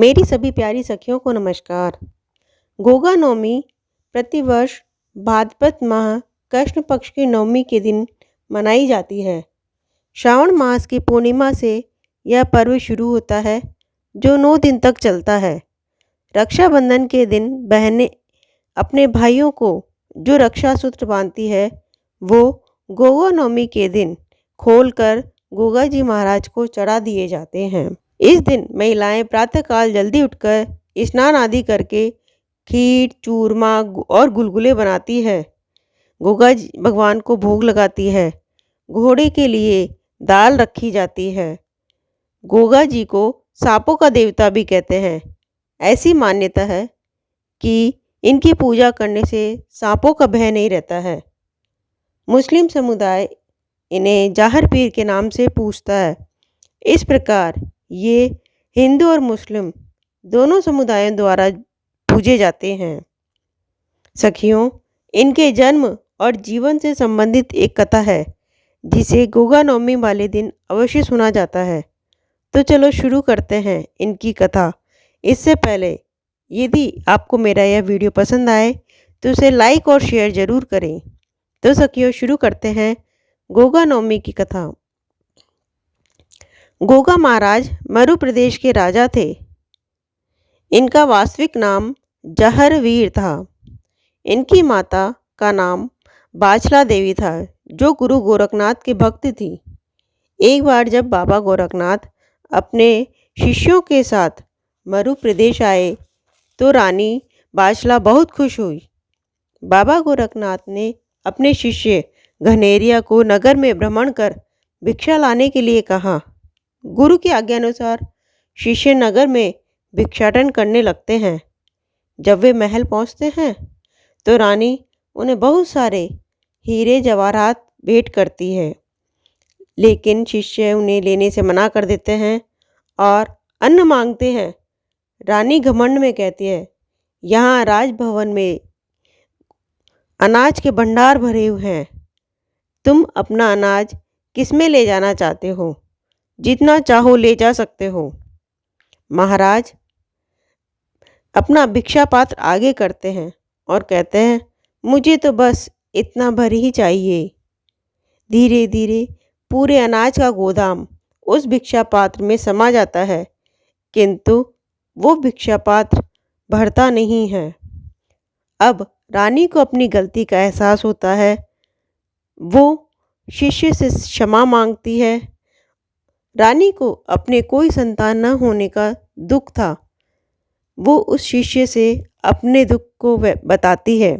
मेरी सभी प्यारी सखियों को नमस्कार। गोगा नवमी प्रतिवर्ष भाद्रपद माह कृष्ण पक्ष की नवमी के दिन मनाई जाती है। श्रावण मास की पूर्णिमा से यह पर्व शुरू होता है, जो 9 दिन तक चलता है। रक्षाबंधन के दिन बहनें अपने भाइयों को जो रक्षा सूत्र बांधती है, वो गोगा नवमी के दिन खोलकर गोगा जी महाराज को चढ़ा दिए जाते हैं। इस दिन महिलाएं प्रातःकाल जल्दी उठकर स्नान आदि करके खीर, चूरमा और गुलगुले बनाती है। गोगा जी भगवान को भोग लगाती है। घोड़े के लिए दाल रखी जाती है। गोगा जी को सांपों का देवता भी कहते हैं। ऐसी मान्यता है कि इनकी पूजा करने से सांपों का भय नहीं रहता है। मुस्लिम समुदाय इन्हें जाहर पीर के नाम से पूजता है। इस प्रकार ये हिंदू और मुस्लिम दोनों समुदायों द्वारा पूजे जाते हैं। सखियों, इनके जन्म और जीवन से संबंधित एक कथा है, जिसे गोगा नवमी वाले दिन अवश्य सुना जाता है। तो चलो शुरू करते हैं इनकी कथा। इससे पहले यदि आपको मेरा यह वीडियो पसंद आए तो उसे लाइक और शेयर ज़रूर करें। तो सखियों, शुरू करते हैं गोगा नवमी की कथा। गोगा महाराज मरु प्रदेश के राजा थे। इनका वास्तविक नाम जहरवीर था। इनकी माता का नाम बाछला देवी था, जो गुरु गोरखनाथ के भक्त थी। एक बार जब बाबा गोरखनाथ अपने शिष्यों के साथ मरु प्रदेश आए तो रानी बाछला बहुत खुश हुई। बाबा गोरखनाथ ने अपने शिष्य घनेरिया को नगर में भ्रमण कर भिक्षा लाने के लिए कहा। गुरु की आज्ञानुसार शिष्य नगर में भिक्षाटन करने लगते हैं। जब वे महल पहुंचते हैं तो रानी उन्हें बहुत सारे हीरे जवाहरात भेंट करती है, लेकिन शिष्य उन्हें लेने से मना कर देते हैं और अन्न मांगते हैं। रानी घमंड में कहती है, यहाँ राजभवन में अनाज के भंडार भरे हुए हैं। तुम अपना अनाज किसमें ले जाना चाहते हो? जितना चाहो ले जा सकते हो। महाराज अपना भिक्षा पात्र आगे करते हैं और कहते हैं, मुझे तो बस इतना भर ही चाहिए। धीरे धीरे पूरे अनाज का गोदाम उस भिक्षा पात्र में समा जाता है, किंतु वो भिक्षा पात्र भरता नहीं है। अब रानी को अपनी गलती का एहसास होता है। वो शिष्य से क्षमा मांगती है। रानी को अपने कोई संतान न होने का दुख था। वो उस शिष्य से अपने दुख को बताती है।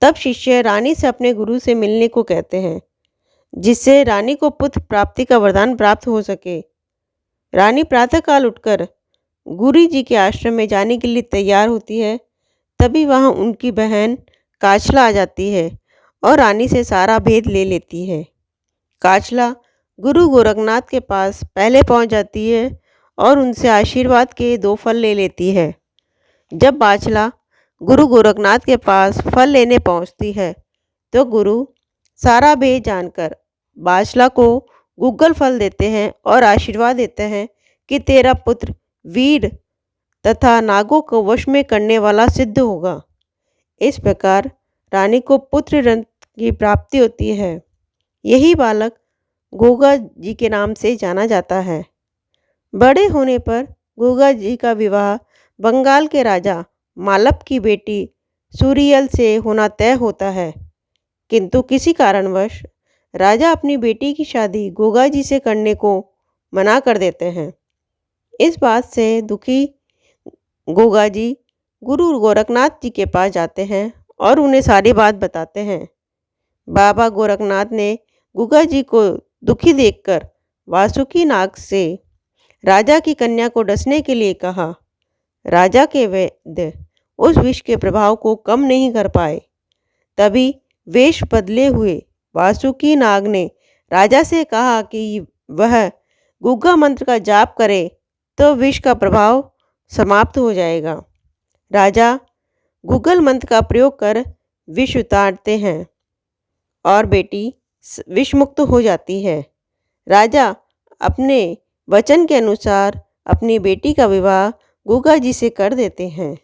तब शिष्य रानी से अपने गुरु से मिलने को कहते हैं, जिससे रानी को पुत्र प्राप्ति का वरदान प्राप्त हो सके। रानी प्रातःकाल उठकर गुरु जी के आश्रम में जाने के लिए तैयार होती है। तभी वहाँ उनकी बहन काचला आ जाती है और रानी से सारा भेद ले लेती है। काचला गुरु गोरखनाथ के पास पहले पहुँच जाती है और उनसे आशीर्वाद के 2 फल ले लेती है। जब बाछला गुरु गोरखनाथ के पास फल लेने पहुँचती है तो गुरु सारा भेद जानकर बाछला को गुग्गल फल देते हैं और आशीर्वाद देते हैं कि तेरा पुत्र वीर तथा नागों को वश में करने वाला सिद्ध होगा। इस प्रकार रानी को पुत्र रत्न की प्राप्ति होती है। यही बालक गोगा जी के नाम से जाना जाता है। बड़े होने पर गोगा जी का विवाह बंगाल के राजा मालप की बेटी सूरियल से होना तय होता है, किंतु किसी कारणवश राजा अपनी बेटी की शादी गोगा जी से करने को मना कर देते हैं। इस बात से दुखी गोगा जी गुरु गोरखनाथ जी के पास जाते हैं और उन्हें सारी बात बताते हैं। बाबा गोरखनाथ ने गोगा जी को दुखी देखकर वासुकी नाग से राजा की कन्या को डसने के लिए कहा। राजा के वैद्य उस विष के प्रभाव को कम नहीं कर पाए। तभी वेश बदले हुए वासुकी नाग ने राजा से कहा कि वह गुग्गा मंत्र का जाप करे तो विष का प्रभाव समाप्त हो जाएगा। राजा गुग्गल मंत्र का प्रयोग कर विष उतारते हैं और बेटी विष मुक्त हो जाती है। राजा अपने वचन के अनुसार अपनी बेटी का विवाह गुगा जी से कर देते हैं।